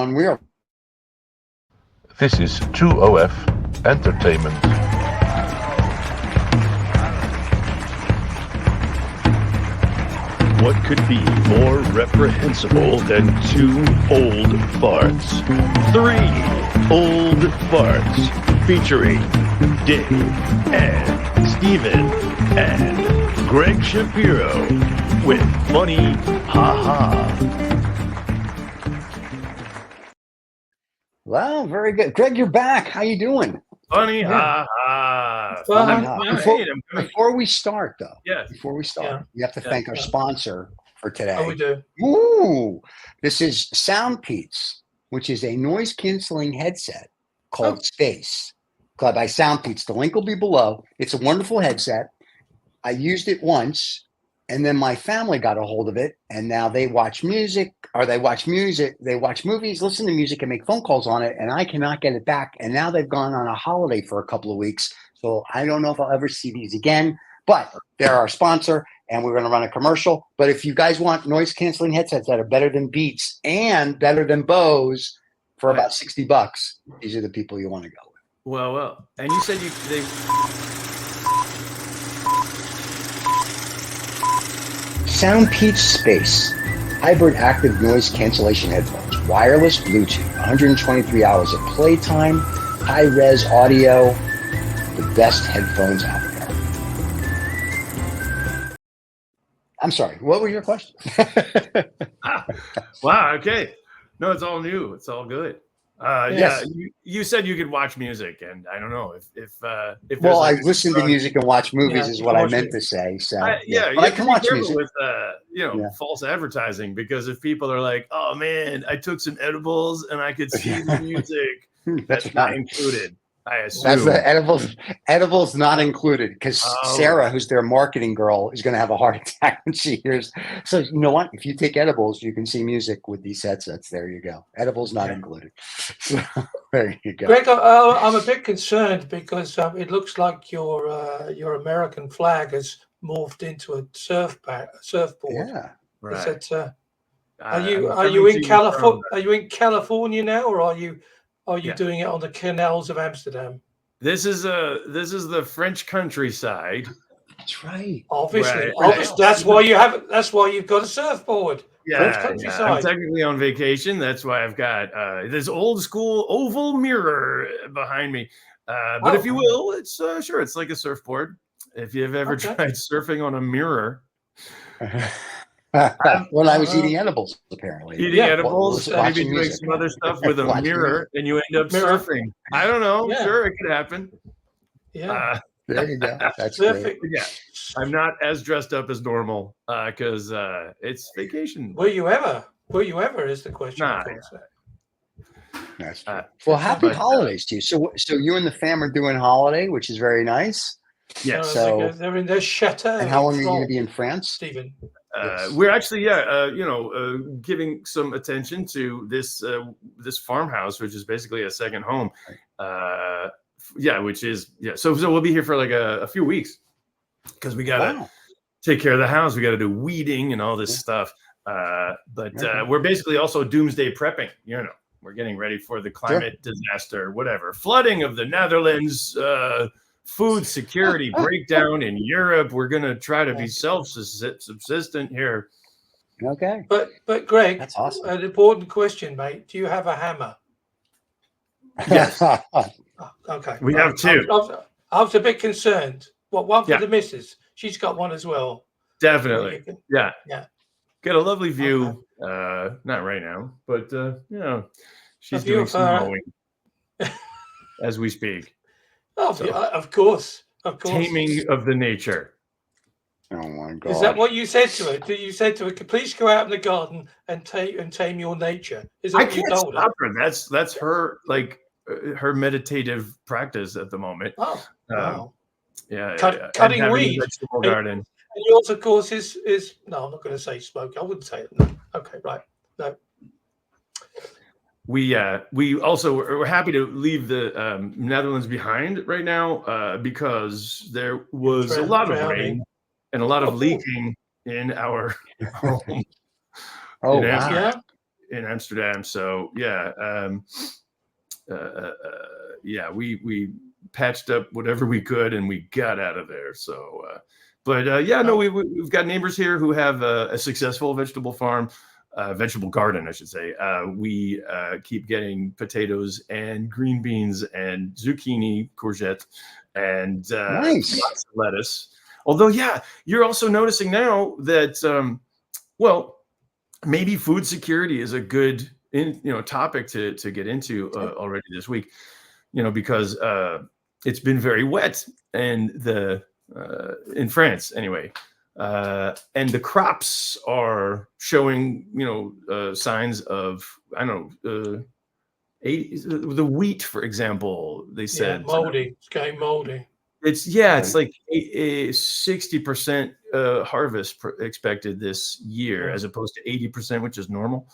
one wheel. This is 2OF Entertainment. What could be more reprehensible than two old farts? Three old farts featuring Dave and Steven and Greg Schapiro with funny ha-ha. Well, very good. Greg, you're back. How you doing? Funny ha-ha. Before we start, though, Yes. we have to thank our sponsor for today. Oh, we do. Ooh, this is Soundpeats, which is a noise-canceling headset called Space, by Soundpeats. The link will be below. It's a wonderful headset. I used it once, and then my family got a hold of it, and now they watch movies, listen to music, and make phone calls on it, and I cannot get it back. And now they've gone on a holiday for a couple of weeks, so I don't know if I'll ever see these again. But they're our sponsor, and we're going to run a commercial. But if you guys want noise-canceling headsets that are better than Beats and better than Bose for about $60, these are the people you want to go with. Well. And you said they... Soundpeats Space, hybrid active noise cancellation headphones, wireless Bluetooth, 123 hours of playtime, high-res audio, the best headphones out there. I'm sorry, what was your question? Wow, okay. No, it's all new. It's all good. Yes. Yeah, you said you could watch music, and I don't know if well, I listen to music and watch movies is what I meant to say. So but I can watch music with false advertising, because if people are like, "Oh man, I took some edibles and I could see the music," that's not included. I assume that's the edibles not included, because Sarah, who's their marketing girl, is going to have a heart attack when she hears. So you know what? If you take edibles, you can see music with these headsets. There you go. Edibles not included. So there you go. Greg, I'm a bit concerned because it looks like your American flag has morphed into a surfboard. Yeah, right. Is that, are you in California? Are you in California now, or are you doing it on the canals of Amsterdam? This is the French countryside. That's right. Obviously, that's why you've got a surfboard. Yeah, I'm technically on vacation. That's why I've got this old school oval mirror behind me. But if you will, it's sure, it's like a surfboard. If you've ever tried surfing on a mirror. Well, I was eating edibles, apparently. Eating edibles, maybe doing some other stuff with a mirror, and you end up surfing. I don't know. Yeah. Sure, it could happen. Yeah. There you go. That's perfect. Yeah, I'm not as dressed up as normal because it's vacation. Were you ever? Is the question. Nah. That's true. Well, happy holidays to you. So you and the fam are doing holiday, which is very nice. Yeah. So they're in their chateau. And how long are you going to be in France, Stephen? We're actually, giving some attention to this farmhouse, which is basically a second home. So we'll be here for like a few weeks because we gotta take care of the house. We gotta do weeding and all this stuff. But we're basically also doomsday prepping. We're getting ready for the climate disaster, whatever, flooding of the Netherlands. Food security breakdown in Europe. We're going to try to be self-subsistent here. Okay. But Greg, that's awesome. An important question, mate. Do you have a hammer? Yes. Okay. We have two. I was a bit concerned. One for the missus. She's got one as well. Definitely. Yeah. Get a lovely view. Okay. Not right now, but she's doing some mowing as we speak. Oh, of course. Taming of the nature. Oh my God! Is that what you said to her? You said to her, "Please go out in the garden and tame your nature"? Is that what you told her? That's her her meditative practice at the moment. Oh, wow. Cutting weed. Vegetable garden. And yours, of course, is no. I'm not going to say smoke. I wouldn't say it. No. Okay, right. No. We also we're happy to leave the Netherlands behind right now because there was a lot of rain and a lot of leaking in our home. Oh, wow. in Amsterdam. So yeah, we patched up whatever we could and we got out of there. So, we've got neighbors here who have a successful vegetable farm. Vegetable garden, I should say. We keep getting potatoes and green beans and zucchini, courgette, and Nice. lots of lettuce. Although, yeah, you're also noticing now that, maybe food security is a good, topic to get into already this week. Because it's been very wet, and in France anyway. And the crops are showing, signs of, the wheat, for example, they said moldy. It's getting moldy. it's like a 60% harvest expected this year, as opposed to 80%, which is normal.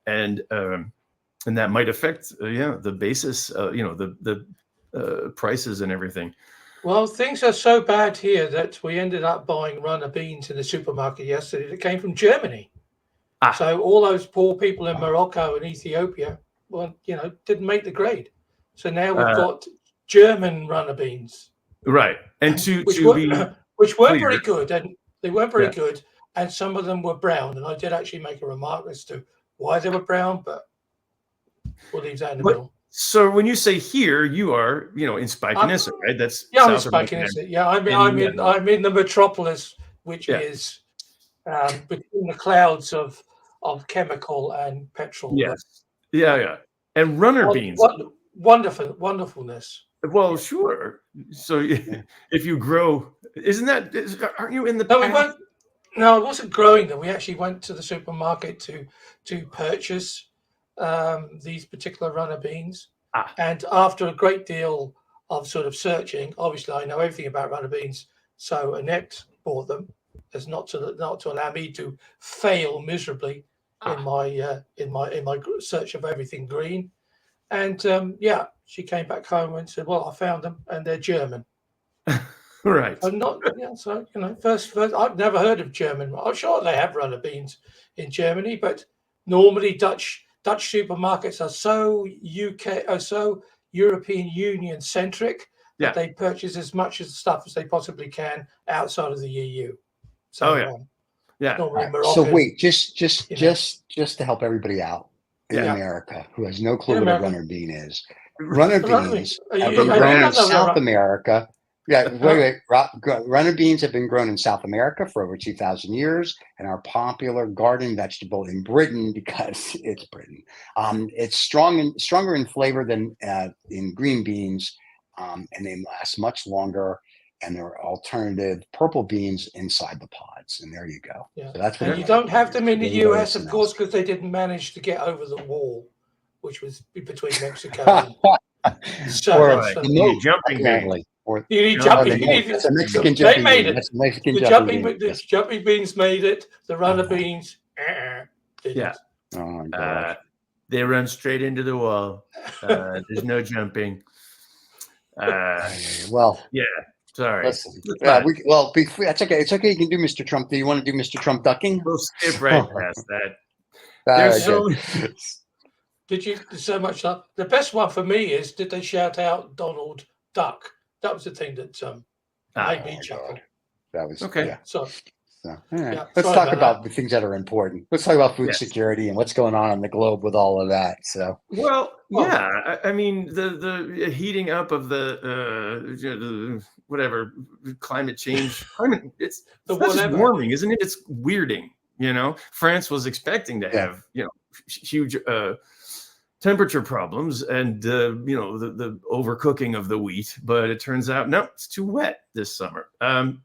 And that might affect, the basis, the prices and everything. Well, things are so bad here that we ended up buying runner beans in the supermarket yesterday that came from Germany. So all those poor people in Morocco and Ethiopia, didn't make the grade. So now we've got German runner beans. Right. And which weren't very good. And they weren't very good. And some of them were brown. And I did actually make a remark as to why they were brown, but we'll leave that in the middle. So when you say here, you are, in Spijkenisse, right? That's I'm in Spijkenisse. Yeah, I'm in the metropolis, which is between the clouds of chemical and petrol. Yes. Yeah. And runner beans. Wonderfulness. Well, sure. So if you grow, aren't you in the? No, we weren't. No, I wasn't growing them. We actually went to the supermarket to purchase these particular runner beans. And after a great deal of sort of searching, obviously I know everything about runner beans, so Annette bought them as not to allow me to fail miserably in my search of everything green. And she came back home and said, "Well, I found them, and they're German." Right. First, I've never heard of German. I'm sure they have runner beans in Germany, but normally Dutch supermarkets are so European Union centric that they purchase as much of the stuff as they possibly can outside of the EU. So, So wait, just to help everybody out in America who has no clue what a runner bean is. Runner beans have been grown in South America. Runner beans have been grown in South America for over 2,000 years and are a popular garden vegetable in Britain because it's Britain. It's stronger in flavor than in green beans, and they last much longer. And there are alternative purple beans inside the pods. And there you go. Yeah. So that's what and you don't have them in the US, of course, because they didn't manage to get over the wall, which was between Mexico and jumping beans. You need jumping beans. It's a Mexican jumping made bean. it. Mexican The jumping beans made it. The runner beans didn't. Yeah. Oh my God. They run straight into the wall. There's no jumping. Sorry. Listen, that's okay. It's okay. You can do Mr. Trump. Do you want to do Mr. Trump ducking? We'll skip right past that. There's Did you so much stuff? The best one for me is, did they shout out Donald Duck? That was the thing that made me chuckle. That was okay. Yeah. So all right. Let's talk about the things that are important. Let's talk about food security and what's going on the globe with all of that. So, I mean, the heating up of the whatever climate change. It's just warming, isn't it? It's weirding. France was expecting to have huge temperature problems and the overcooking of the wheat, but it turns out no, it's too wet this summer.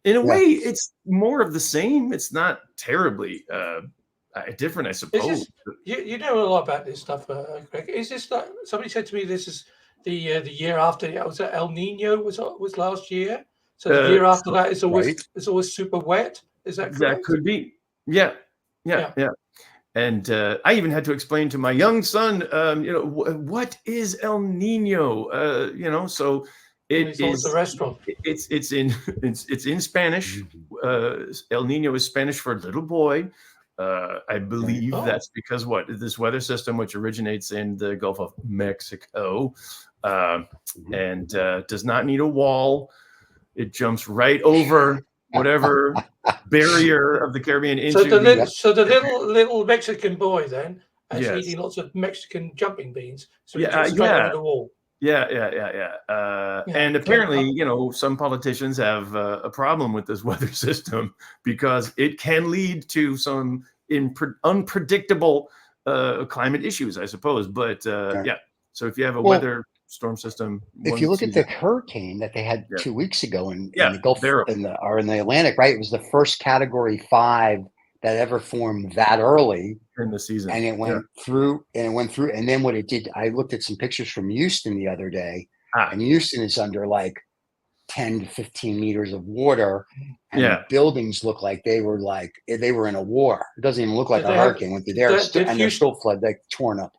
In a way, it's more of the same. It's not terribly different, I suppose. You know a lot about this stuff, Greg. Is this like, somebody said to me this is the year after? Was that El Nino was last year? So the year after that is always super wet. Is that correct? That could be. Yeah. And I even had to explain to my young son, what is El Nino? So it is the restaurant. It's in Spanish. El Nino is Spanish for little boy. I believe that's because this weather system, which originates in the Gulf of Mexico, and does not need a wall. It jumps right over whatever barrier of the Caribbean into. So the little Mexican boy then is eating lots of Mexican jumping beans. So he gets straight over the wall. And apparently, some politicians have a problem with this weather system because it can lead to some unpredictable climate issues, I suppose. But so if you have a weather storm system, if you look at the hurricane that they had 2 weeks ago in the Gulf or in the Atlantic, right? It was the first Category 5 that ever formed that early in the season, and it went through. And then what it did, I looked at some pictures from Houston the other day, and Houston is under like 10 to 15 meters of water, and the buildings look like they were in a war. It doesn't even look like a hurricane went through there, and they're still torn up.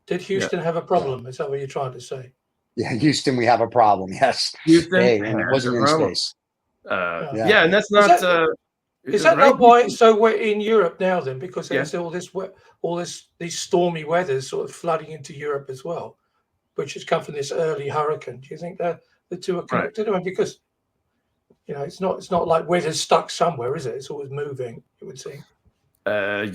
Did Houston have a problem? Is that what you're trying to say? Yeah, Houston, we have a problem. Yes, Houston, and it wasn't in space. And that's not. Is that not why? So we're in Europe now, then, because there's these stormy weathers sort of flooding into Europe as well, which has come from this early hurricane. Do you think that the two are connected? I mean, because it's not like weather's stuck somewhere, is it? It's always moving. It would seem. I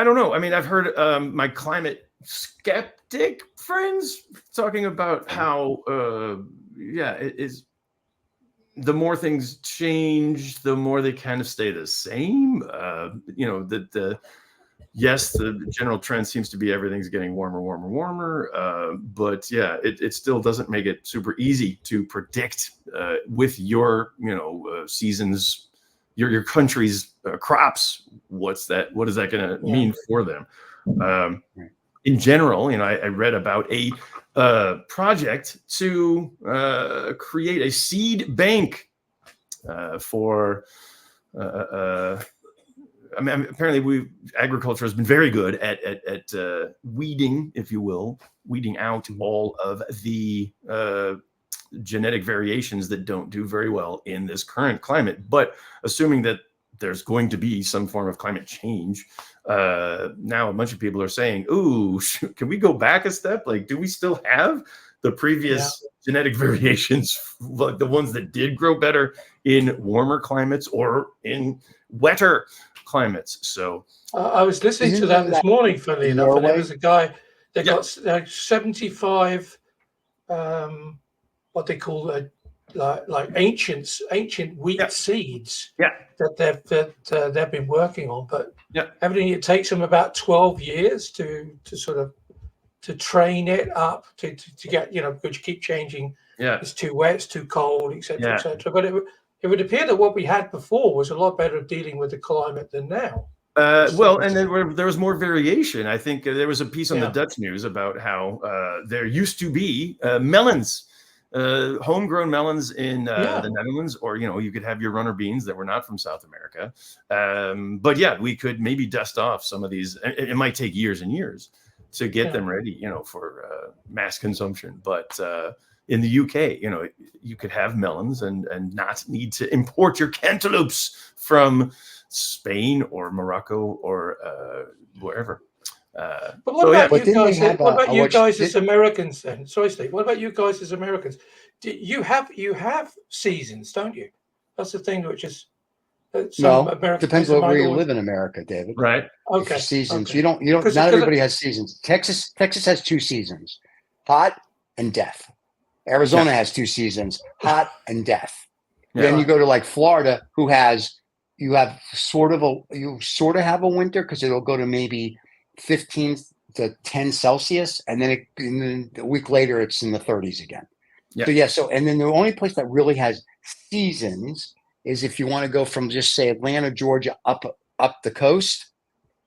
don't know. I mean, I've heard my climate skeptic friends talking about how, it is. The more things change, the more they kind of stay the same. The general trend seems to be everything's getting warmer. But it still doesn't make it super easy to predict with your seasons, your country's crops. What is that going to mean for them? In general, I read about a project to create a seed bank for. Apparently, agriculture has been very good at weeding, if you will, weeding out all of the genetic variations that don't do very well in this current climate. But assuming that there's going to be some form of climate change, now a bunch of people are saying, "Ooh, can we go back a step? Like, do we still have the previous genetic variations, like the ones that did grow better in warmer climates or in wetter climates?" So I was listening to that this morning, funnily enough, and there was a guy that got 75 what they call like ancient wheat seeds that they've been working on, but evidently it takes them about 12 years to train it up to get, which keep changing. It's too wet, it's too cold, etc., etc. But it would appear that what we had before was a lot better at dealing with the climate than now. And then there was more variation. I think there was a piece on the Dutch news about how there used to be melons, homegrown melons in the Netherlands, or you could have your runner beans that were not from South America. But we could maybe dust off some of these. It might take years and years to get them ready, for mass consumption. But in the UK, you could have melons and not need to import your cantaloupes from Spain or Morocco or wherever. But what about you guys? What about you guys as Americans then? Sorry, Steve. What about you guys as Americans? You have seasons, don't you? That's the thing, which is depends on where you live in America, David. Right. Okay. Seasons. You don't. Not everybody has seasons. Texas has 2 seasons: hot and death. Arizona has 2 seasons: hot and death. Then you go to like Florida, you sort of have a winter because it'll go to maybe 15 to 10 Celsius, and then a week later it's in the 30s again. So and then the only place that really has seasons is if you want to go from just say Atlanta, Georgia, up the coast,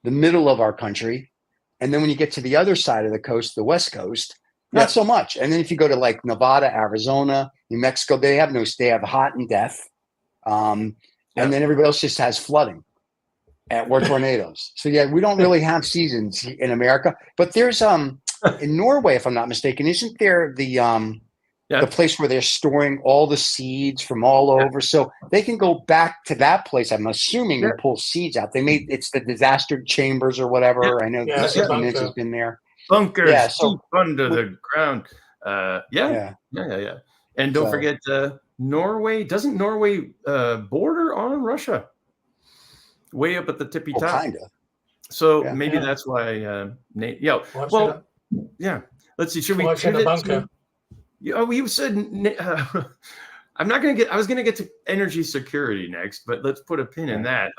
the middle of our country, and then when you get to the other side of the coast, the West Coast, not so much. And then if you go to like Nevada, Arizona, New Mexico, they have hot and death, and then everybody else just has flooding or tornadoes. So we don't really have seasons in America. But there's in Norway, if I'm not mistaken, isn't there the the place where they're storing all the seeds from all over. So they can go back to that place, I'm assuming, and pull seeds out. It's the disaster chambers or whatever. I know Stephen Mintz has been there. Bunkers deep under the ground. And don't forget Norway. Doesn't Norway border on Russia? Way up at the tippy top. Kind of. So maybe that's why. Let's see. Should we pivot to? You said I'm not going to get. I was going to get to energy security next, but let's put a pin in that.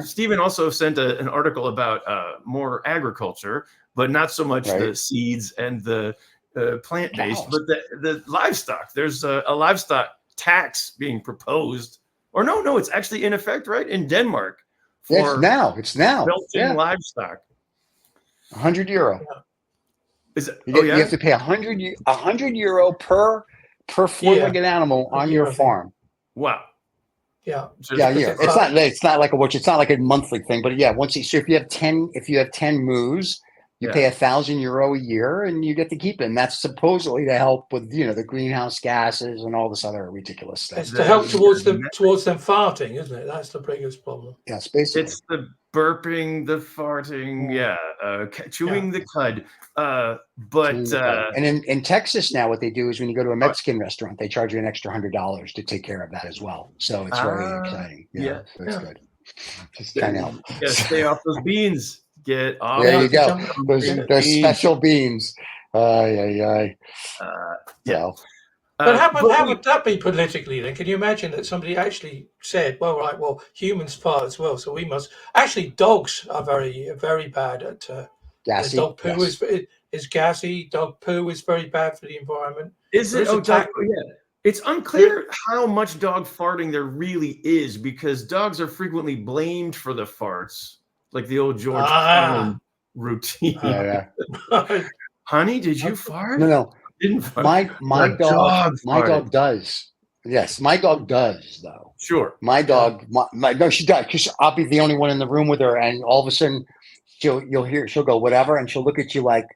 Stephen also sent an article about more agriculture, but not so much the seeds and the plant-based, but the livestock. There's a livestock tax being proposed, or no, it's actually in effect, right, in Denmark. It's now built-in livestock. €100. Yeah. Is it? You have to pay €100 per four-legged animal on your farm. Wow. Yeah. It's not like a monthly thing, but if you have 10 moose, you pay €1,000 a year, and you get to keep it. And that's supposedly to help with the greenhouse gases and all this other ridiculous stuff. It's to help towards them farting, isn't it? That's the biggest problem. Yes, basically. It's the burping, the farting, chewing the cud. And in Texas now, what they do is when you go to a Mexican restaurant, they charge you an extra $100 to take care of that as well. So it's very exciting. So it's good. Just kind of stay off those beans. Get off. There you go. Those special beans. But how would that be politically then? Can you imagine that somebody actually said, well, humans fart as well, so we must. Actually, dogs are very, very bad at gassy. Dog poo is gassy. Dog poo is very bad for the environment. Is it? It's unclear how much dog farting there really is, because dogs are frequently blamed for the farts. Like the old George Carlin routine. Honey, did you fart? No. Didn't fart. My dog does. Yes, my dog does though. Sure. My dog. No, she does, because I'll be the only one in the room with her, and all of a sudden she'll go whatever, and she'll look at you like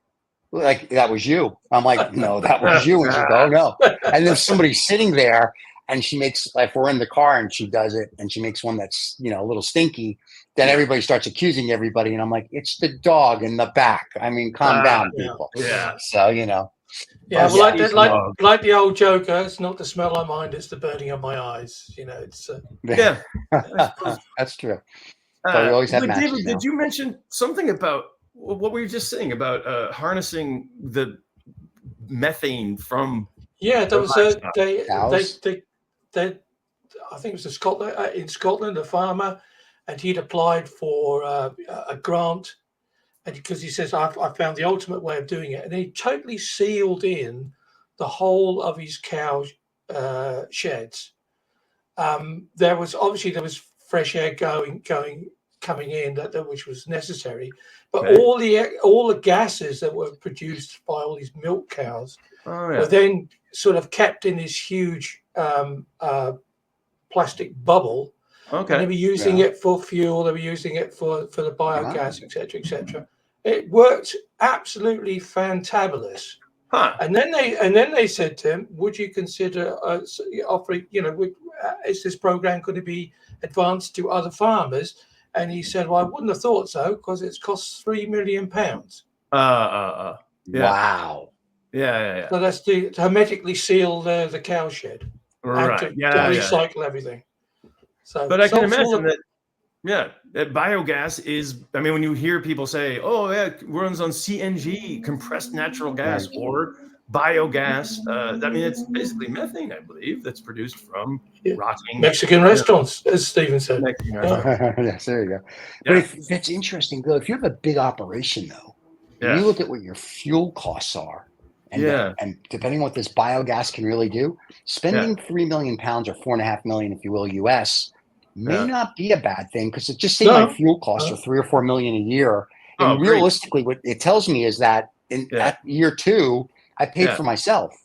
that was you. I'm like, no, that was you, and she'll go, oh, no. And then somebody's sitting there, and she makes, if we're in the car and she does it, and she makes one that's a little stinky. Then everybody starts accusing everybody, and I'm like, it's the dog in the back. I mean, calm down, people. Yeah. So like the old joker. It's not the smell I mind; it's the burning of my eyes. It's that's true. So we always have David, did you mention something about what we were just saying about harnessing the methane from? Yeah, that was they I think it was in Scotland, a farmer. And he'd applied for a grant, and because he says, I found the ultimate way of doing it. And he totally sealed in the whole of his cow sheds. There was fresh air coming in, which was necessary. But all the gases that were produced by all these milk cows were then sort of kept in this huge plastic bubble. Okay. And they were using it for fuel. They were using it for the biogas, etc., etc. It worked absolutely fantabulous. Huh. And then they said to him, "Would you consider offering? Is this program going to be advanced to other farmers?" And he said, "Well, I wouldn't have thought so, because it's cost £3 million." Wow. Yeah. So that's to hermetically seal the cow shed, right? And to recycle everything. So, but I can imagine that biogas is. I mean, when you hear people say, "Oh, it runs on CNG, compressed natural gas, or biogas," I mean, it's basically methane, I believe, that's produced from rotting Mexican restaurants, as Stephen said. Yes, there you go. But it's interesting, though. If you have a big operation, though, and you look at what your fuel costs are. And depending on what this biogas can really do, spending £3 million or $4.5 million, if you will, US, may not be a bad thing, because it just say my fuel costs are $3 or $4 million a year. And realistically, what it tells me is that at year 2, I paid for myself.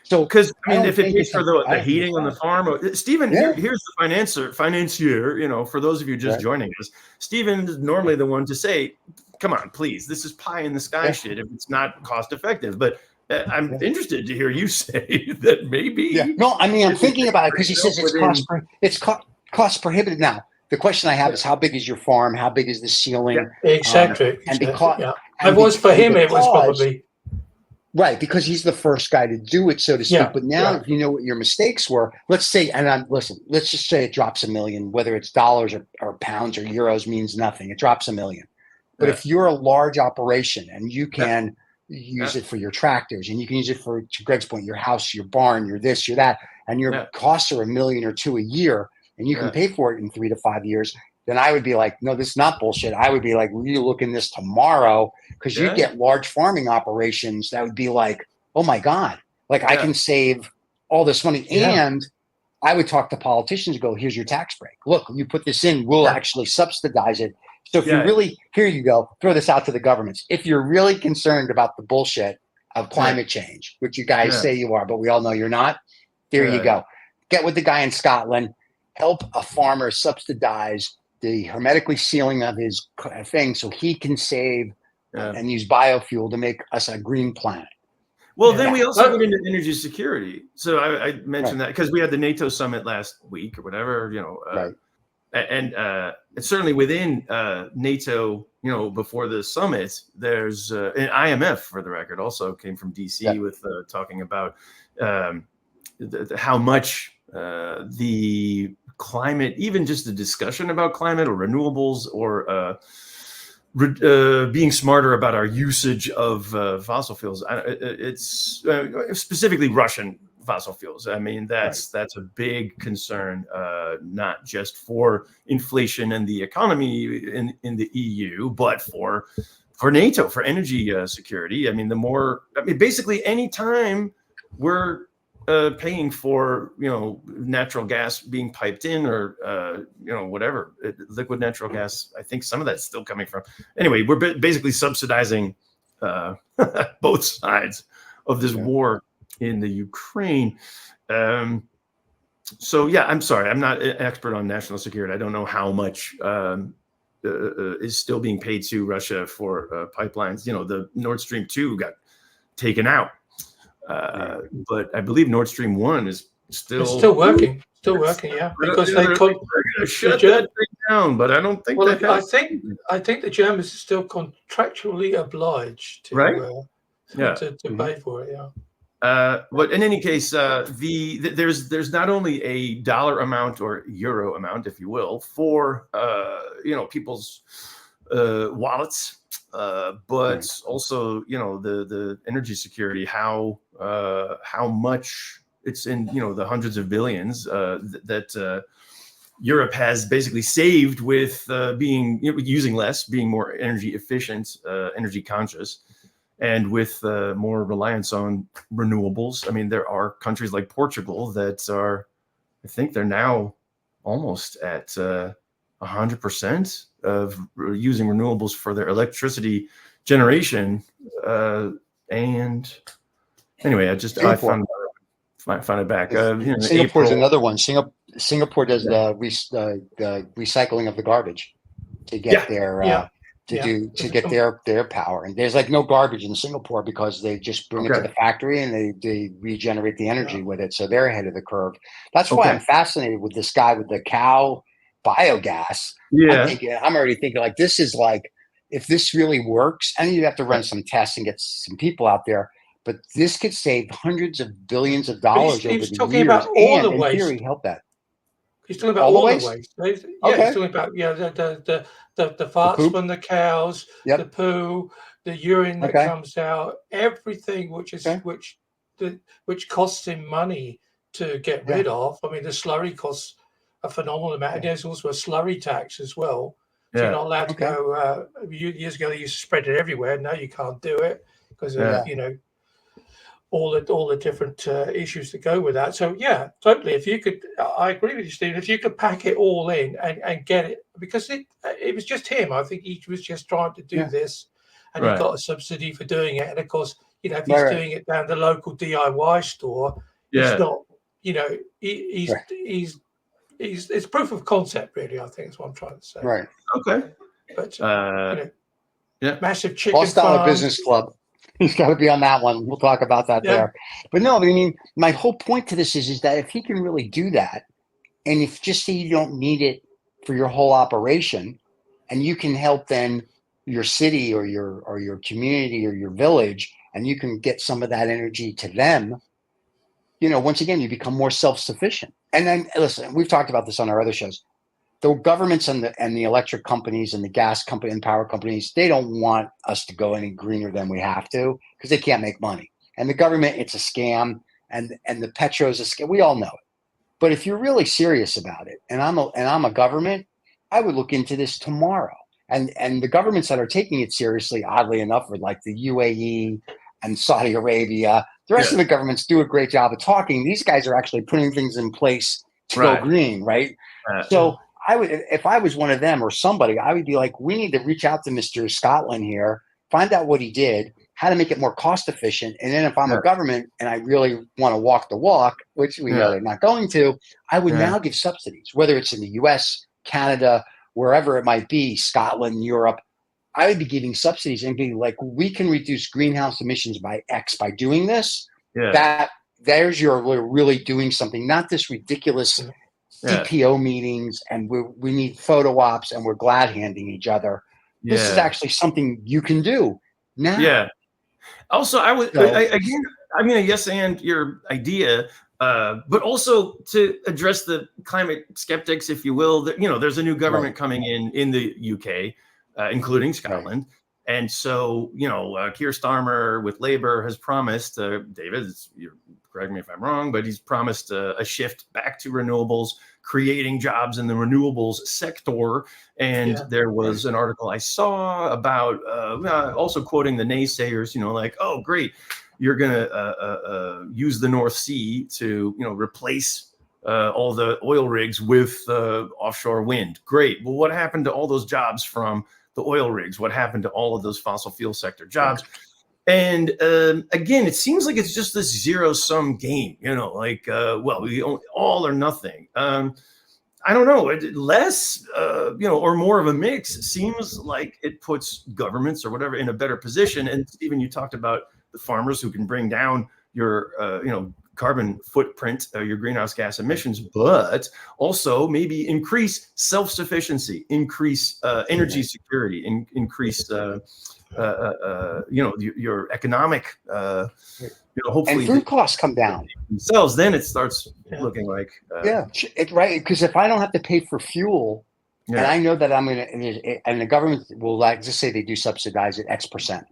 So, because I mean, if it pays for the heating on the farm, Stephen, here's the financier. For those of you just joining us, Stephen is normally the one to say, "Come on, please, this is pie in the sky shit if it's not cost effective." But I'm interested to hear you say that maybe. Yeah. No, I mean, I'm thinking about it because he says it's cost prohibitive. Now, the question I have is, how big is your farm? How big is the ceiling? Exactly. And because it was for him, it was probably right, because he's the first guy to do it, so to speak. Yeah, But now, if you know what your mistakes were, let's say, let's just say it drops $1 million, whether it's dollars or pounds or euros means nothing. It drops $1 million. But if you're a large operation and you can use it for your tractors, and you can use it for, to Greg's point, your house, your barn, your this, your that, and your costs are $1 million or $2 million a year, and you can pay for it in 3 to 5 years, then I would be like, no, this is not bullshit. I would be like, we look in this tomorrow, because you get large farming operations that would be like, oh my God, like I can save all this money. And I would talk to politicians and go, here's your tax break. Look, you put this in, we'll actually subsidize it. So if you really, here you go, throw this out to the governments. If you're really concerned about the bullshit of climate change, which you guys say you are, but we all know you're not, there you go. Get with the guy in Scotland, help a farmer subsidize the hermetically sealing of his thing so he can save and use biofuel to make us a green planet. Well, then we also get into energy security. So I mentioned that because we had the NATO summit last week or whatever, and certainly within NATO, before the summit, there's an IMF, for the record, also came from DC with talking about how much the climate, even just the discussion about climate or renewables or being smarter about our usage of fossil fuels. It's specifically Russian fossil fuels. I mean, that's a big concern, not just for inflation and the economy in the EU, but for NATO, for energy security. I mean, basically any time we're paying for natural gas being piped in or whatever liquid natural gas, I think some of that's still coming from. Anyway, we're basically subsidizing both sides of this war in the Ukraine. So yeah, I'm sorry, I'm not an expert on national security. I don't know how much is still being paid to Russia for pipelines. The Nord Stream 2 got taken out. But I believe Nord Stream 1 is still working. Because they shut that thing down, but I don't think I think the Germans are still contractually obliged to pay for it. But in any case, there's not only a dollar amount or euro amount, if you will, for people's wallets, but also the energy security, how much it's in the hundreds of billions that Europe has basically saved with using less, being more energy efficient, energy conscious, and with more reliance on renewables. I mean, there are countries like Portugal that are, I think they're now almost at 100% of using renewables for their electricity generation. And anyway, I found it back. Singapore's another one. Singapore does the recycling of the garbage to get their power. And there's like no garbage in Singapore because they just bring it to the factory and they regenerate the energy with it. So they're ahead of the curve. That's why I'm fascinated with this guy with the cow biogas. I'm already thinking like, this is like, if this really works, and you have to run some tests and get some people out there, but this could save hundreds of billions of dollars over the years. He's talking about all the waste. In theory, help that. He's talking about all the waste. He's talking about the farts from the cows, the poo, the urine that comes out, everything which costs him money to get rid of. I mean, the slurry costs a phenomenal amount. And there's also a slurry tax as well. So you're not allowed to go. Years ago, they used to spread it everywhere. Now you can't do it because of all the different issues that go with that. So yeah, totally. If you could, I agree with you, Steve. If you could pack it all in and get it, because it was just him. I think he was just trying to do this, and he got a subsidy for doing it. And of course, if he's doing it down the local DIY store, it's not. It's proof of concept, really. I think is what I'm trying to say. Right. Okay. But massive chicken Lost Dollar farms. Business Club. He's got to be on that one. We'll talk about that Yeah. there. But no, I mean, my whole point to this is that if he can really do that, and if just say you don't need it for your whole operation, and you can help then your city or your community or your village, and you can get some of that energy to them, once again, you become more self-sufficient. And then listen, we've talked about this on our other shows. The governments and the electric companies and the gas company and power companies, they don't want us to go any greener than we have to because they can't make money. And the government, it's a scam, and the petro is a scam. We all know it. But if you're really serious about it, and I'm a government, I would look into this tomorrow. And the governments that are taking it seriously, oddly enough, are like the UAE and Saudi Arabia. The rest of the governments do a great job of talking. These guys are actually putting things in place to go green, right? So I would, if I was one of them or somebody, I would be like, we need to reach out to Mr. Scotland here, find out what he did, how to make it more cost efficient. And then if I'm a government and I really want to walk the walk, which we know they're not going to, I would now give subsidies, whether it's in the US, Canada, wherever it might be, Scotland, Europe. I would be giving subsidies and be like, we can reduce greenhouse emissions by X by doing this. There's your, we're really doing something, not this ridiculous CPO meetings, and we need photo ops, and we're glad handing each other. This is actually something you can do now. Yeah. Also, I would again, I'm going to yes and your idea, but also to address the climate skeptics, if you will. That there's a new government coming in the UK, including Scotland. And so, Keir Starmer with Labour has promised, David, correct me if I'm wrong, but he's promised a shift back to renewables, creating jobs in the renewables sector. And there was an article I saw about also quoting the naysayers, like, oh, great, you're going to use the North Sea to, replace all the oil rigs with offshore wind. Great. Well, what happened to all those jobs from the oil rigs? What happened to all of those fossil fuel sector jobs? And again, it seems like it's just this zero-sum game, we all or nothing. I don't know, less, or more of a mix. It seems like it puts governments or whatever in a better position. And Stephen, you talked about the farmers who can bring down your, carbon footprint, your greenhouse gas emissions, but also maybe increase self-sufficiency, increase energy security, increase, your economic, hopefully. And food costs come down themselves. Then it starts looking like. Right. Because if I don't have to pay for fuel, and I know that I'm going to, and the government will just say they do subsidize it X%.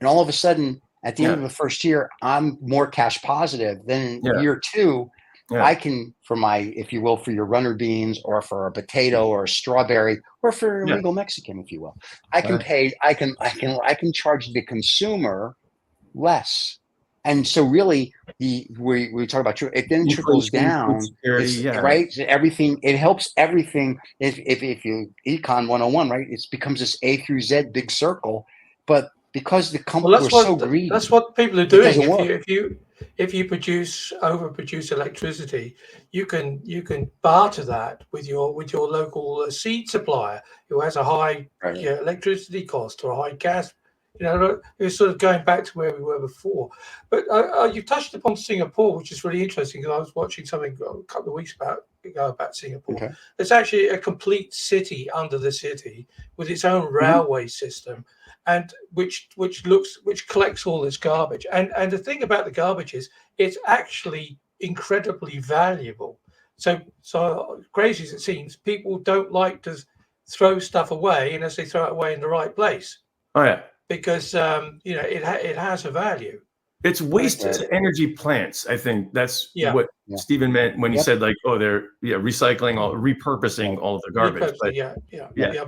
And all of a sudden, at the end of the first year, I'm more cash positive. Then in year two, I can, for if you will, for your runner beans or for a potato or a strawberry or for a legal Mexican, if you will, I can pay. I can charge the consumer less. And so really, we talk about it then trickles down, right? Everything, it helps everything. If you econ 101, right? It becomes this A through Z big circle, but because the companies are so greedy. That's what people are doing. If you overproduce electricity, you can barter that with your local seed supplier who has a high electricity cost or a high gas. It's sort of going back to where we were before. But you touched upon Singapore, which is really interesting, because I was watching something a couple of weeks ago about Singapore. Okay. It's actually a complete city under the city with its own railway system, and which collects all this garbage. And the thing about the garbage is it's actually incredibly valuable. So crazy as it seems, people don't like to throw stuff away unless they throw it away in the right place. Oh yeah. Because it has a value. It's waste to energy plants. I think that's what Stephen meant when he said like, oh, they're recycling or repurposing all of the garbage. But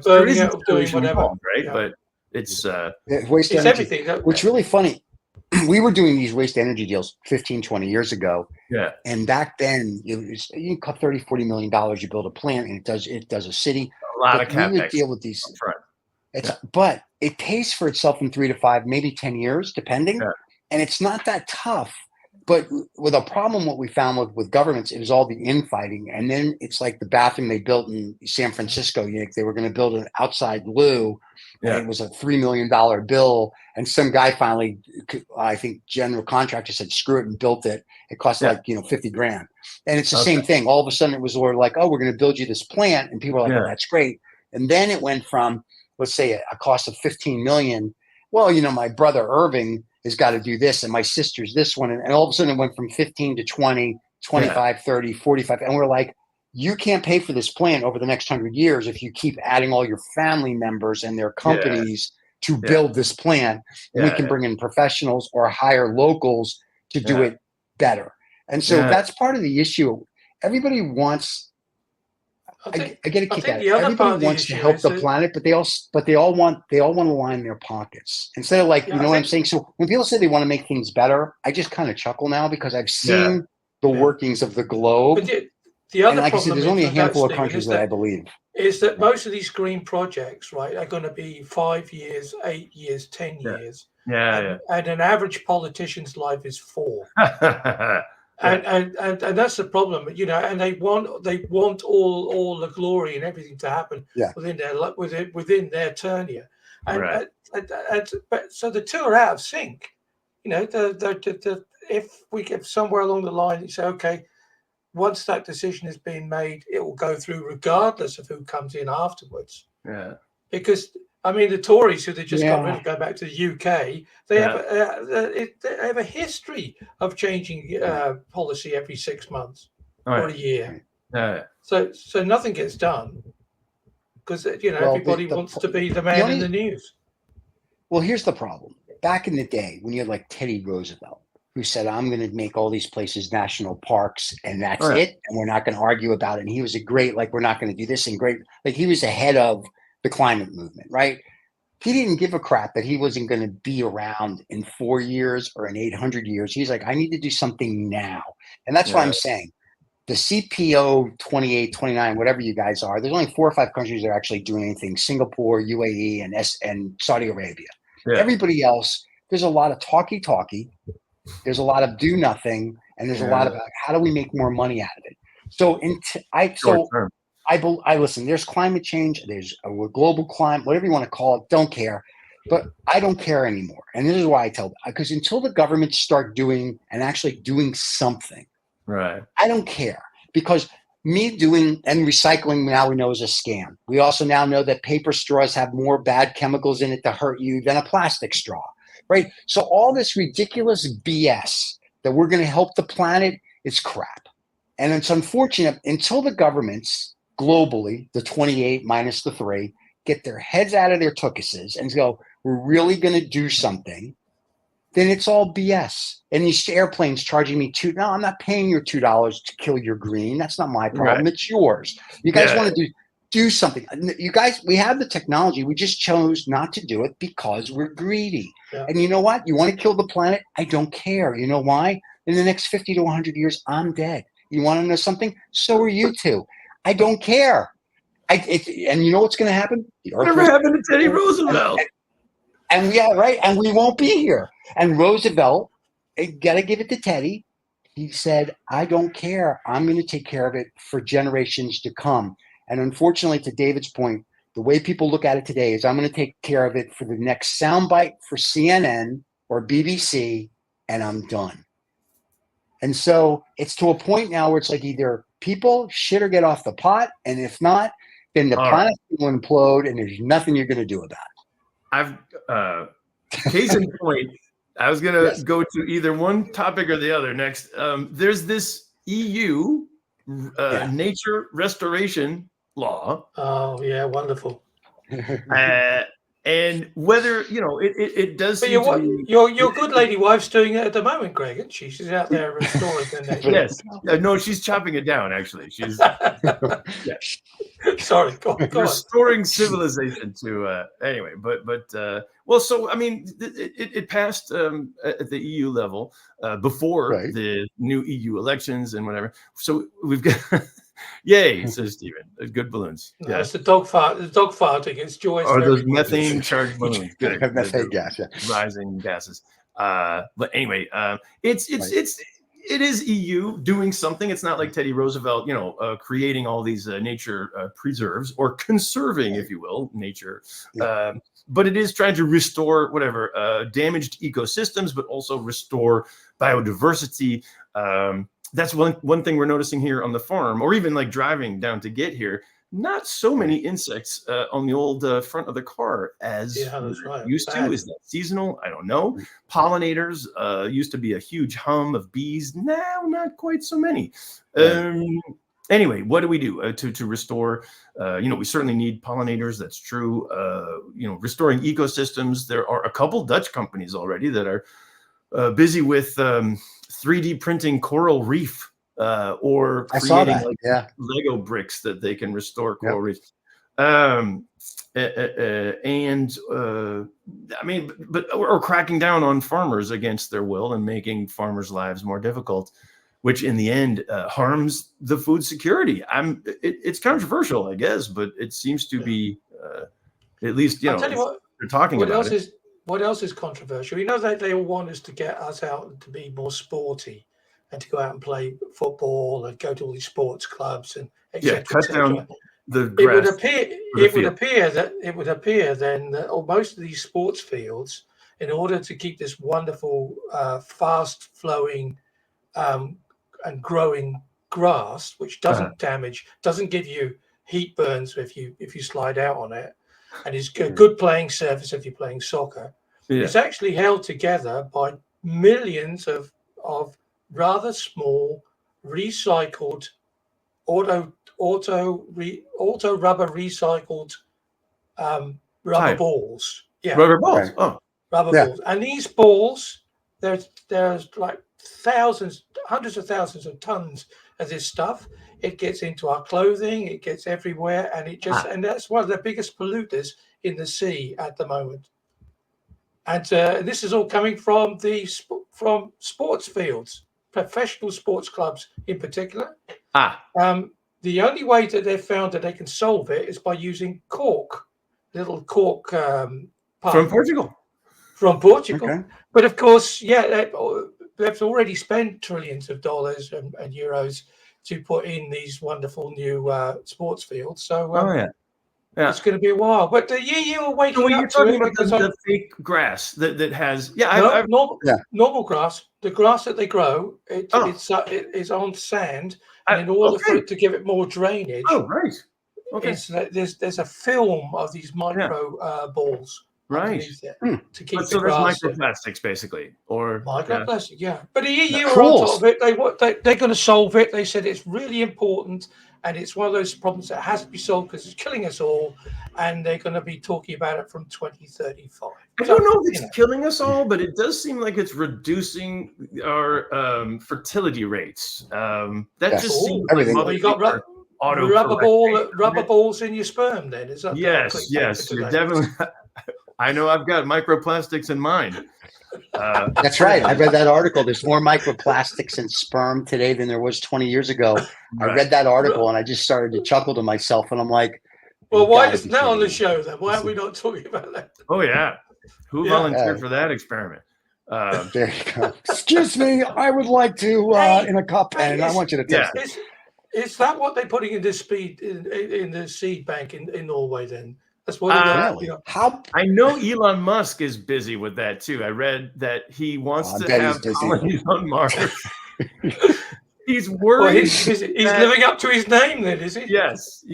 burning it, doing whatever, involved, right? Yeah. But it's waste it's energy. Everything. What's really funny, we were doing these waste energy deals 15, 20 years ago. Yeah. And back then, you cut $30, $40 million, you build a plant, and it does a city. A lot of CapEx. We would deal with these. But it pays for itself in 3 to 5, maybe 10 years, depending. Yeah. And it's not that tough But with a problem, what we found with governments, it was all the infighting. And then it's like the bathroom they built in San Francisco. They were going to build an outside loo. Yeah. And it was a $3 million bill. And some guy finally, I think general contractor said, screw it, and built it. It cost like, 50 grand. And it's the same thing. All of a sudden it was like, oh, we're going to build you this plant. And people are like, oh, that's great. And then it went from, let's say, a cost of 15 million. Well, my brother Irving has got to do this, and my sister's this one. And all of a sudden it went from 15 to 20, 25, 30, 45. And we're like, you can't pay for this plant over the next 100 years if you keep adding all your family members and their companies to build this plant. And we can bring in professionals or hire locals to do it better. And so that's part of the issue. Everybody wants, I get a kick out of it. Everybody wants to help the planet, but they all want to line their pockets instead of like, what I'm saying? So when people say they want to make things better, I just kind of chuckle now because I've seen the workings of the globe. The other and like I said, problem there's only a handful of countries that I believe. Is that most of these green projects, right, are going to be 5 years, 8 years, 10 years. And an average politician's life is 4. And that's the problem, and they want all the glory and everything to happen within their tenure. But so the two are out of sync. If we get somewhere along the line, you say, okay, once that decision has been made, it will go through regardless of who comes in afterwards. Yeah. Because the Tories, who they just got rid of, go back to the UK, they have a history of changing policy every 6 months or a year. So nothing gets done because everybody wants to be the man in the news. Well, here's the problem. Back in the day, when you had like Teddy Roosevelt, who said, I'm going to make all these places national parks and that's it. And we're not going to argue about it. And he was a great, we're not going to do this and great. He was ahead of the climate movement, right? He didn't give a crap that he wasn't going to be around in 4 years or in 800 years. He's like, I need to do something now. And that's why I'm saying the COP28, 29, whatever you guys are, there's only 4 or 5 countries that are actually doing anything. Singapore, UAE, and Saudi Arabia. Everybody else, there's a lot of talky. There's a lot of do nothing. And there's a lot of how do we make more money out of it? So I listen, there's climate change, there's a global climate, whatever you want to call it, don't care. But I don't care anymore. And this is why I tell, because until the governments start doing something, right? I don't care. Because me doing and recycling now we know is a scam. We also now know that paper straws have more bad chemicals in it to hurt you than a plastic straw, right? So all this ridiculous BS that we're going to help the planet is crap. And it's unfortunate until the governments globally, the 28 minus the 3, get their heads out of their tuchuses and go, we're really going to do something, then it's all BS. And these airplanes charging me no, I'm not paying your $2 to kill your green. That's not my problem. It's yours. You guys want to do something. You guys, we have the technology. We just chose not to do it because we're greedy. Yeah. And you know what? You want to kill the planet? I don't care. You know why? In the next 50 to 100 years, I'm dead. You want to know something? So are you two. I don't care. And you know what's going to happen? Whatever happened to Teddy Roosevelt? And and we won't be here. And Roosevelt, got to give it to Teddy. He said, I don't care. I'm going to take care of it for generations to come. And unfortunately, to David's point, the way people look at it today is I'm going to take care of it for the next soundbite for CNN or BBC, and I'm done. And so it's to a point now where it's like either people shit or get off the pot, and if not, then the planet will implode, and there's nothing you're going to do about it. Case in point, I was going to go to either one topic or the other next. There's this EU nature restoration law. Oh, yeah, wonderful. And whether, it does seem your good lady wife's doing it at the moment, Greg, isn't she? She's out there restoring the nature. Yes. No, she's chopping it down, actually. She's sorry, go on. Restoring civilization to anyway, well, so I mean, it passed at the EU level before the new EU elections and whatever. So we've got yay, says Stephen. Good balloons. No, yeah, it's the dog farting. It's joyous. Or those methane charged balloons. Good. Methane gas, rising gases. But anyway, it's it is EU doing something. It's not like Teddy Roosevelt, creating all these nature preserves or conserving, if you will, nature. But it is trying to restore damaged ecosystems, but also restore biodiversity. That's one thing we're noticing here on the farm, or even like driving down to get here. Not so many insects on the old front of the car as used to. Is that seasonal? I don't know. Pollinators used to be a huge hum of bees. Now, not quite so many. Anyway, what do we do to restore? We certainly need pollinators. That's true. Restoring ecosystems. There are a couple Dutch companies already that are busy with 3D printing coral reef. Or creating Lego bricks that they can restore coral reefs. Or cracking down on farmers against their will and making farmers' lives more difficult, which in the end harms the food security. It's controversial, I guess, but it seems to be at least I'll tell you what, they're talking about it. What else is controversial? That they all want us to get us out to be more sporty, and to go out and play football and go to all these sports clubs and etc. Cut down the grass. It would appear then that most of these sports fields, in order to keep this wonderful, fast-flowing and growing grass, which doesn't doesn't give you heat burns if you slide out on it, and is a good playing surface if you're playing soccer. It's actually held together by millions of rather small recycled auto rubber recycled rubber balls. Rubber balls. Rubber balls. And these balls, there's like hundreds of thousands of tons of this stuff. It gets into our clothing, it gets everywhere, and and that's one of the biggest polluters in the sea at the moment. And this is all coming from sports fields. Professional sports clubs in particular. The only way that they've found that they can solve it is by using little cork from Portugal. Okay. But of course, they've already spent trillions of dollars and euros to put in these wonderful new sports fields. So it's going to be a while. But the EU are waiting up you're talking about the fake grass that has normal grass. The grass that they grow, it is on sand, and in order for it to give it more drainage, there's a film of these micro balls underneath it to keep so the grass. There's microplastics, basically, or microplastic. But the EU are on top of it. They're going to solve it. They said it's really important, and it's one of those problems that has to be solved because it's killing us all. And they're going to be talking about it from 2035. I don't know if it's killing us all, but it does seem like it's reducing our fertility rates. Just seems everything. You got rubber balls in your sperm. Then is that? Yes. You're definitely. I know I've got microplastics in mine. That's right. I read that article. There's more microplastics in sperm today than there was 20 years ago. I read that article and I just started to chuckle to myself, and I'm like, well, why is that on the show then? Why are we not talking about that? Oh yeah, who volunteered for that experiment? There you go. Excuse me, I would like to in a cup, and I want you to test it. Is that what they're putting in this in the seed bank in Norway? Then that's what. How I know Elon Musk is busy with that too. I read that he wants to have colonies on Mars. He's worried. Well, he's living up to his name, then, is he? Yes.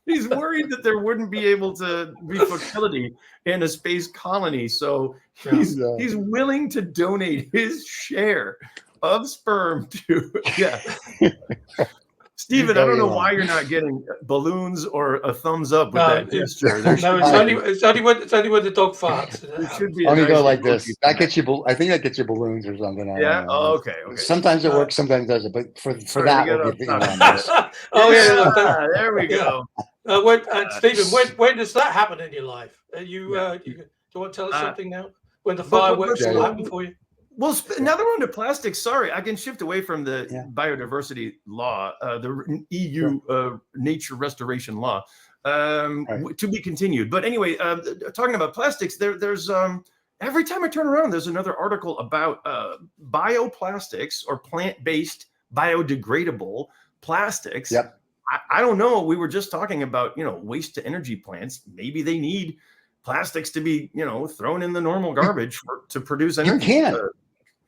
He's worried that there wouldn't be able to be fertility in a space colony, so he's willing to donate his share of sperm to Stephen, I don't know why you're not getting balloons or a thumbs up with that gesture. It's only when the dog farts. It should be only go like this. That gets you. I think that gets you balloons or something. Yeah. Oh, okay. Sometimes it works, sometimes it doesn't. But for that, we'll give there we go. Stephen, when does that happen in your life? Do you want to tell us something now? When the fireworks will happen for you? Well, now that we're on to plastics, sorry, I can shift away from the biodiversity law, the EU nature restoration law, to be continued. But anyway, talking about plastics, there's every time I turn around, there's another article about bioplastics or plant-based biodegradable plastics. Yep. I don't know. We were just talking about, waste to energy plants. Maybe they need plastics to be, thrown in the normal garbage to produce energy.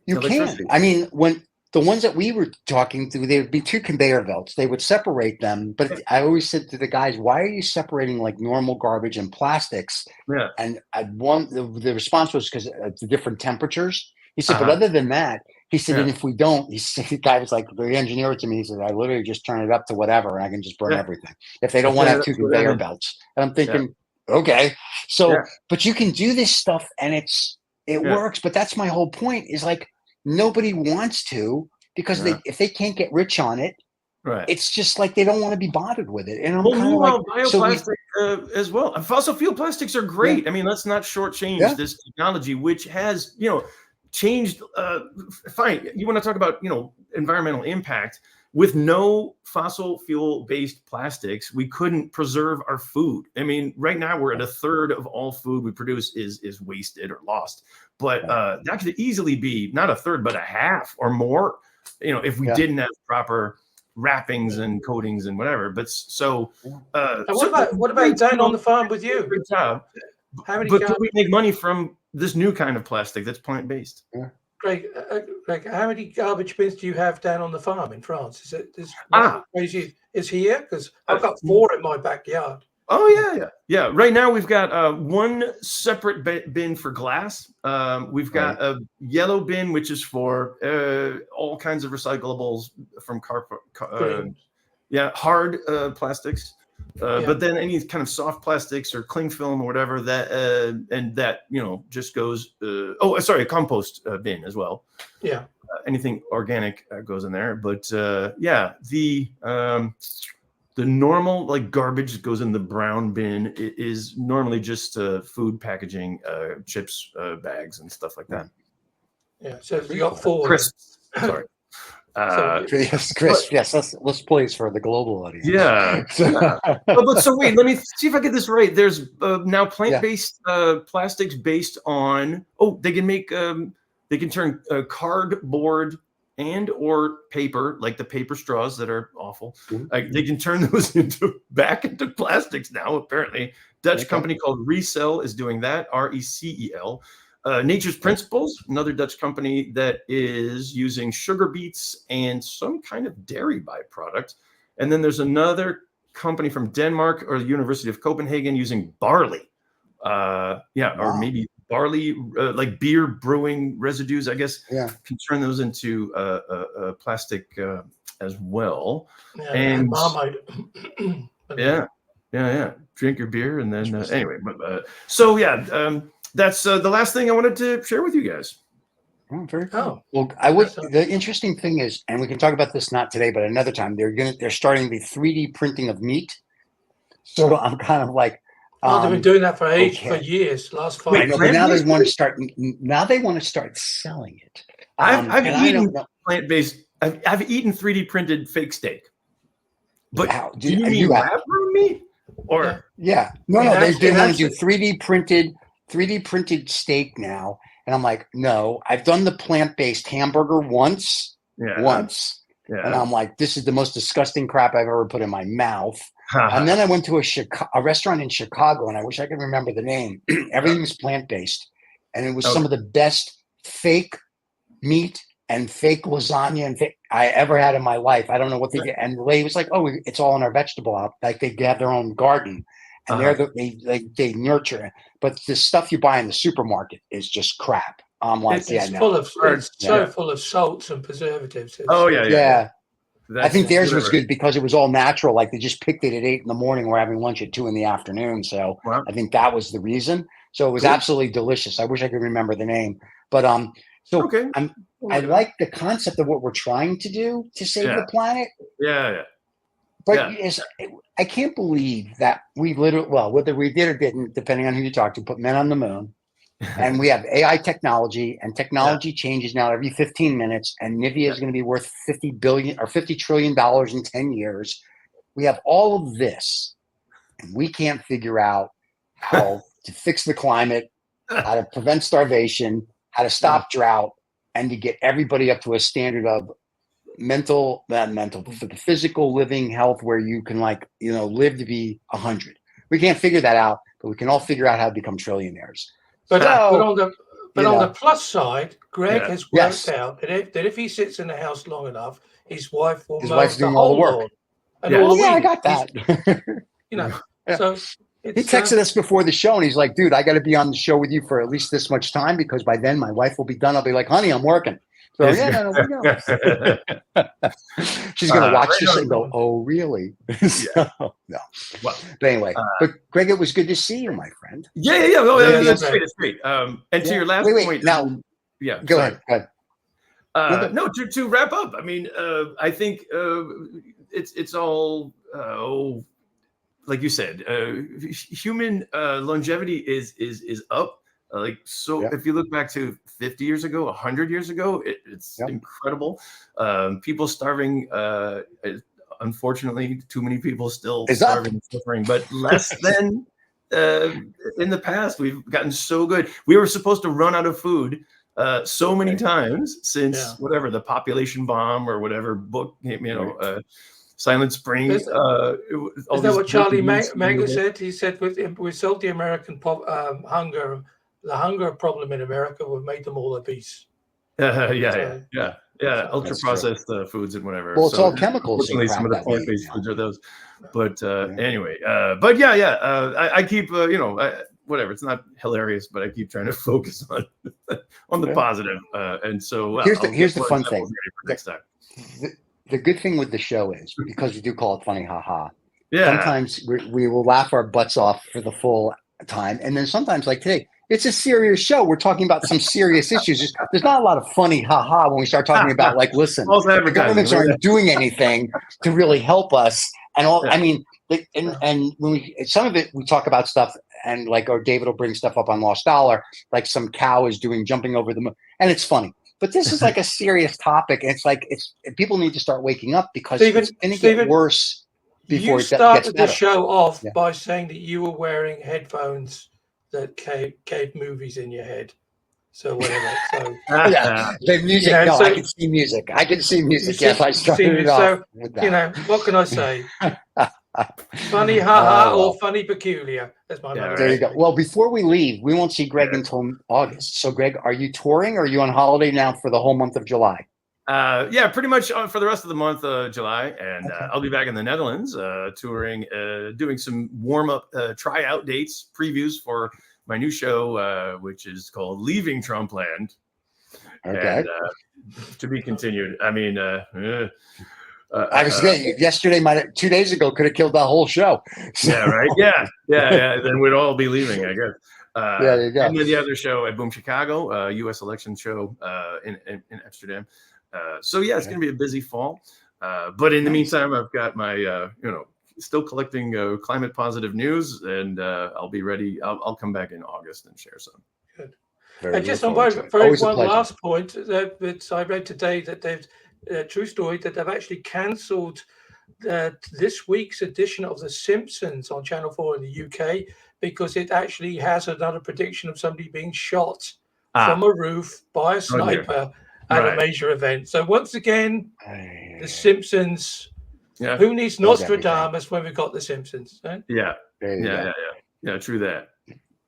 You can. I mean, when the ones that we were talking to, there would be 2 conveyor belts. They would separate them. But I always said to the guys, why are you separating like normal garbage and plastics? Yeah. And the response was because it's different temperatures. He said, but other than that, he said, and if we don't, the guy was like, the engineer to me, he said, I literally just turn it up to whatever and I can just burn everything. If they don't want to have 2 conveyor belts. And I'm thinking, okay. So, but you can do this stuff and it works. But that's my whole point is like, nobody wants to because if they can't get rich on it, it's just like they don't want to be bothered with it. And I'm kind of like, bioplastic as well. Fossil fuel plastics are great. I mean, let's not shortchange this technology, which has, changed. Fine. You want to talk about, environmental impact. With no fossil fuel based plastics, we couldn't preserve our food. I mean, right now we're at 1/3 of all food we produce is wasted or lost. But that could easily be not 1/3, but 1/2 or more, if we didn't have proper wrappings and coatings and whatever. But what about down on the farm with you? Good job. But could we make money from this new kind of plastic that's plant-based? Yeah. Greg, how many garbage bins do you have down on the farm in France? Is it crazy? Is here? Because I've got 4 in my backyard. Oh yeah. Right now we've got 1 separate bin for glass. We've got a yellow bin which is for all kinds of recyclables from hard plastics. But then any kind of soft plastics or cling film or whatever that just goes. A compost bin as well. Yeah. Anything organic goes in there, but the normal like garbage that goes in the brown bin is normally just food packaging, chips, bags, and stuff like that. Yeah. So you got 4. Crisps. Sorry. Chris, let's please for the global audience. But so wait, let me see if I get this right. There's now plant-based plastics based on they can turn cardboard and or paper, like the paper straws that are awful. Like they can turn those back into plastics now. Apparently, Dutch company called Recel is doing that. RECEL. Nature's Principles, another Dutch company that is using sugar beets and some kind of dairy byproduct. And then there's another company from Denmark or the University of Copenhagen using barley. Or maybe barley, like beer brewing residues, I guess, can turn those into plastic as well. And drink your beer and then anyway. That's the last thing I wanted to share with you guys. Oh, very cool. Well, the interesting thing is, and we can talk about this not today, but another time. They're starting the 3D printing of meat. So I'm kind of like, they've been doing that for years. Last 5 years. But now they want to start. Now they want to start selling it. I've eaten plant-based. I've eaten 3D printed fake steak. But do you mean lab-grown meat? Or no, they want to do 3D printed steak now, and I'm like, no, I've done the plant-based hamburger once, and I'm like, this is the most disgusting crap I've ever put in my mouth. And then I went to a restaurant in Chicago, and I wish I could remember the name. Everything was plant-based, and it was some of the best fake meat and fake lasagna and I ever had in my life. I don't know what they did, and the lady was like, "Oh, it's all in our vegetable out. Like they have their own garden." And they nurture it, but the stuff you buy in the supermarket is just crap. I'm like, full of salts and preservatives. I think theirs was good because it was all natural. Like they just picked it at 8 in the morning. We're having lunch at 2 in the afternoon. So I think that was the reason. So it was absolutely delicious. I wish I could remember the name, but I like the concept of what we're trying to do to save the planet. But I can't believe that we literally, whether we did or didn't, depending on who you talk to, put men on the moon. And we have AI technology, and technology changes now every 15 minutes. And Nivea is going to be worth $50 trillion in 10 years. We have all of this, and we can't figure out how to fix the climate how to prevent starvation, how to stop drought, and to get everybody up to a standard of for the physical living health where you can live to be 100. We can't figure that out, but we can all figure out how to become trillionaires. But on the plus side, Greg has worked out that if he sits in the house long enough, his wife will mow the doing all the whole work. lawn. And all the I got that. So he texted us before the show, and he's like, "Dude, I got to be on the show with you for at least this much time because by then my wife will be done." I'll be like, "Honey, I'm working." So we know. She's gonna watch this and go, "Oh, really?" So, no. Well, but anyway, but Greg, it was good to see you, my friend. Yeah. Well, that's great. It's great. And to your last point, now, go ahead. No, to wrap up, I mean, I think it's all like you said, human longevity is up. If you look back to 50 years ago, 100 years ago, it's incredible. People starving. Unfortunately, too many people still starving and suffering, but less than in the past. We've gotten so good. We were supposed to run out of food so many times since whatever the population bomb or whatever book, Silent Spring. Is that what Charlie Munger said? He said we solved the American hunger. The hunger problem in America would make them all obese. Ultra processed foods and whatever. Well, it's all chemicals. Unfortunately, some of the plant-based foods are those. But anyway, I keep whatever. It's not hilarious, but I keep trying to focus on the positive. And so here's the fun thing. Next time. The good thing with the show is because we do call it funny, haha. Yeah. Sometimes we will laugh our butts off for the full time, and then sometimes, like today, it's a serious show. We're talking about some serious issues. There's not a lot of funny haha when we start talking about listen, the governments aren't doing anything to really help us. And all, I mean, and when some of it, we talk about stuff and or David will bring stuff up on Lost Dollar, like some cow is jumping over the moon, and it's funny. But this is like a serious topic. And it's people need to start waking up because it's going to get worse before it gets better. You started the show off by saying that you were wearing headphones that gave movies in your head. So whatever. So the music. I can see music. I can see music. Yes, I started it off with that. What can I say? Funny haha or funny peculiar. That's my mother. There you go. Well, before we leave, we won't see Greg until August. So Greg, are you touring or are you on holiday now for the whole month of July? Pretty much for the rest of the month July, and I'll be back in the Netherlands touring, doing some warm-up tryout dates, previews for my new show, which is called Leaving Trumpland. Okay. And, to be continued. I mean, I was saying yesterday, 2 days ago, could have killed that whole show. Yeah, right. Yeah. Then we'd all be leaving, I guess. There you go. And then the other show at Boom Chicago, U.S. election show in Amsterdam. So it's going to be a busy fall. But in the meantime, I've got my, still collecting climate positive news, and I'll be ready. I'll come back in August and share some. Good. And just on one last point that I read today that they've true story that they've actually cancelled this week's edition of The Simpsons on Channel 4 in the UK because it actually has another prediction of somebody being shot from a roof by a sniper at a major event. So once again, The Simpsons. Yeah. Who needs Nostradamus when we've got The Simpsons? Right? Yeah. True that.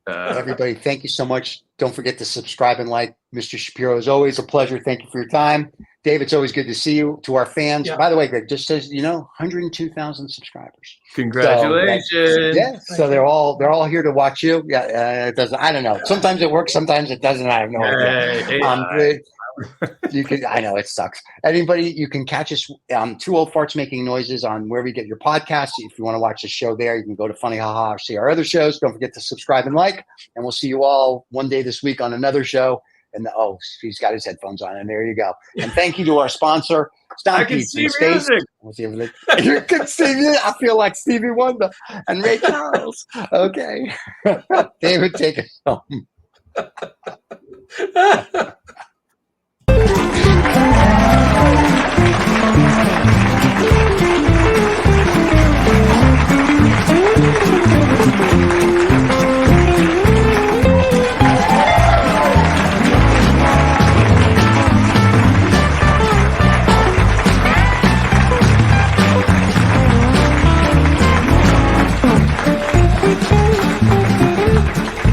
Everybody, thank you so much. Don't forget to subscribe and like. Mr. Schapiro, as always, a pleasure. Thank you for your time. Dave, it's always good to see you. To our fans, by the way, Greg just says 102,000 subscribers. Congratulations! So they're all here to watch you. It doesn't. I don't know. Sometimes it works. Sometimes it doesn't. I have no idea. You can. I know it sucks. Anybody, you can catch us. Two Old Farts Making Noises on wherever you get your podcasts. If you want to watch the show there, you can go to Funny Haha or see our other shows. Don't forget to subscribe and like. And we'll see you all one day this week on another show. And he's got his headphones on, and there you go. And thank you to our sponsor, I can see music. You can see me. I feel like Stevie Wonder and Ray Charles. Okay, David, take us home.